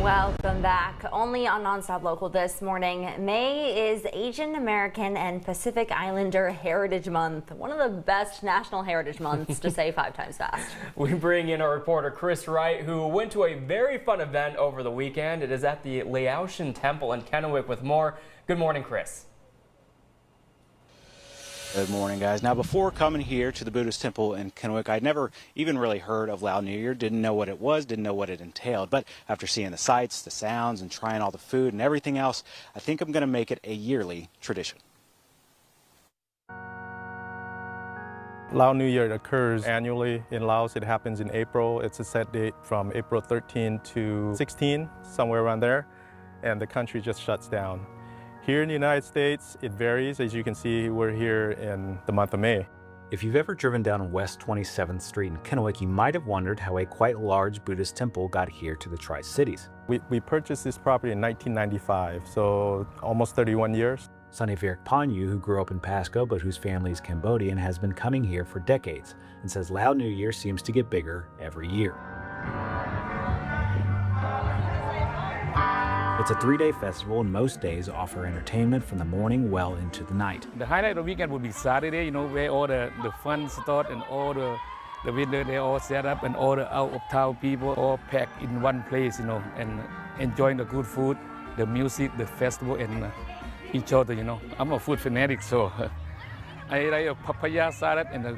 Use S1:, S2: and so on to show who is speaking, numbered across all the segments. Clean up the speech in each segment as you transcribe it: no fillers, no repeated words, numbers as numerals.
S1: Welcome back. Only on Nonstop Local this morning. May is Asian American and Pacific Islander Heritage Month. One of the best national heritage months to say 5 times fast.
S2: We bring in our reporter Chris Wright, who went to a very fun event over the weekend. It is at the Laotian Temple in Kennewick with more. Good morning, Chris.
S3: Good morning, guys. Now, before coming here to the Buddhist temple in Kennewick, I'd never even really heard of Lao New Year, didn't know what it was, didn't know what it entailed. But after seeing the sights, the sounds, and trying all the food and everything else, I think I'm going to make it a yearly tradition.
S4: Lao New Year occurs annually in Laos. It happens in April. It's a set date from April 13 to 16, somewhere around there, and the country just shuts down. Here in the United States, it varies. As you can see, we're here in the month of May.
S5: If you've ever driven down West 27th Street in Kennewick, you might have wondered how a quite large Buddhist temple got here to the Tri-Cities.
S4: We purchased this property in 1995, so almost 31 years.
S5: Sonny Virak Panyu, who grew up in Pasco but whose family is Cambodian, has been coming here for decades and says Lao New Year seems to get bigger every year. It's a 3-day festival, and most days offer entertainment from the morning well into the night.
S6: The highlight of the weekend would be Saturday, where all the fun start and all the vendors, they all set up and all the out-of-town people all packed in one place, and enjoying the good food, the music, the festival, and each other, I'm a food fanatic, so I like a papaya salad and a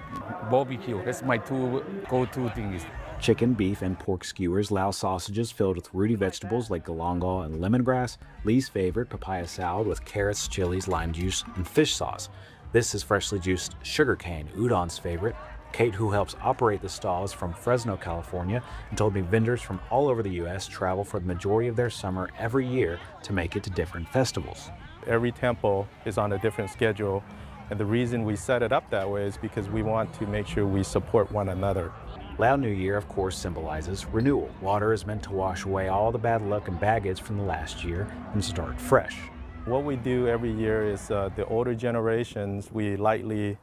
S6: barbecue. That's my 2 go-to things.
S5: Chicken, beef, and pork skewers, Lao sausages filled with rooty vegetables like galangal and lemongrass, Lee's favorite, papaya salad with carrots, chilies, lime juice, and fish sauce. This is freshly juiced sugarcane, Udon's favorite. Kate, who helps operate the stall, is from Fresno, California, and told me vendors from all over the U.S. travel for the majority of their summer every year to make it to different festivals.
S4: Every temple is on a different schedule, and the reason we set it up that way is because we want to make sure we support one another.
S5: Lao New Year, of course, symbolizes renewal. Water is meant to wash away all the bad luck and baggage from the last year and start fresh.
S4: What we do every year is the older generations, we lightly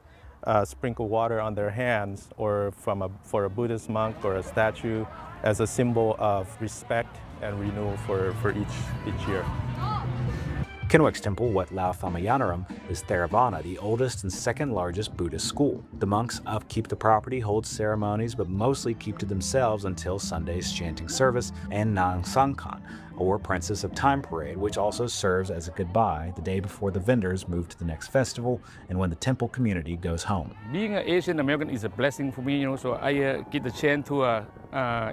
S4: sprinkle water on their hands or for a Buddhist monk or a statue as a symbol of respect and renewal for each year.
S5: Kennewick's temple, Wat Lao Thammayanaram, is Theravada, the oldest and second largest Buddhist school. The monks upkeep the property, hold ceremonies, but mostly keep to themselves until Sunday's chanting service and Nang Sangkan, or Princess of Time Parade, which also serves as a goodbye the day before the vendors move to the next festival and when the temple community goes home.
S6: Being an Asian American is a blessing for me, so I get the chance to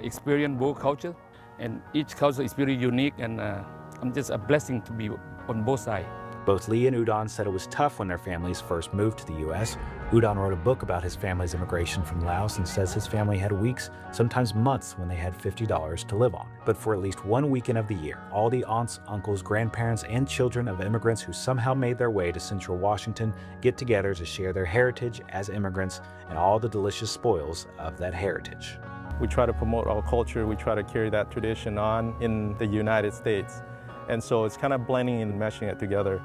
S6: experience both culture, and each culture is very unique, and I'm just a blessing to be on both sides.
S5: Both Lee and Udon said it was tough when their families first moved to the U.S. Udon wrote a book about his family's immigration from Laos and says his family had weeks, sometimes months, when they had $50 to live on. But for at least one weekend of the year, all the aunts, uncles, grandparents, and children of immigrants who somehow made their way to Central Washington get together to share their heritage as immigrants and all the delicious spoils of that heritage.
S4: We try to promote our culture, we try to carry that tradition on in the United States. And so it's kind of blending and meshing it together.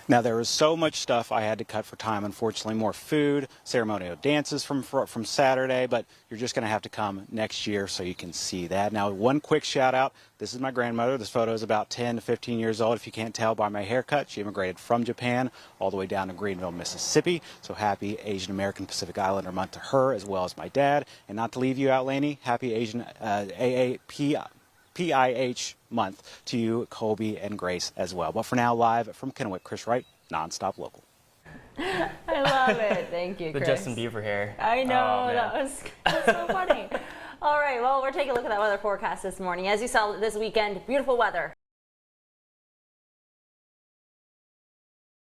S3: Now, there was so much stuff I had to cut for time, unfortunately. More food, ceremonial dances from Saturday, but you're just going to have to come next year so you can see that. Now, one quick shout out. This is my grandmother. This photo is about 10 to 15 years old, if you can't tell by my haircut. She immigrated from Japan all the way down to Greenville, Mississippi. So happy Asian American Pacific Islander month to her, as well as my dad. And not to leave you out, Laney, happy Asian PIH month to you, Colby and Grace as well. But for now, live from Kennewick, Chris Wright, Nonstop Local.
S1: I love it. Thank you,
S2: The
S1: Chris.
S2: Justin Bieber hair.
S1: I know,
S2: Oh,
S1: that was so funny. All right, well, we're taking a look at that weather forecast this morning. As you saw this weekend, beautiful weather.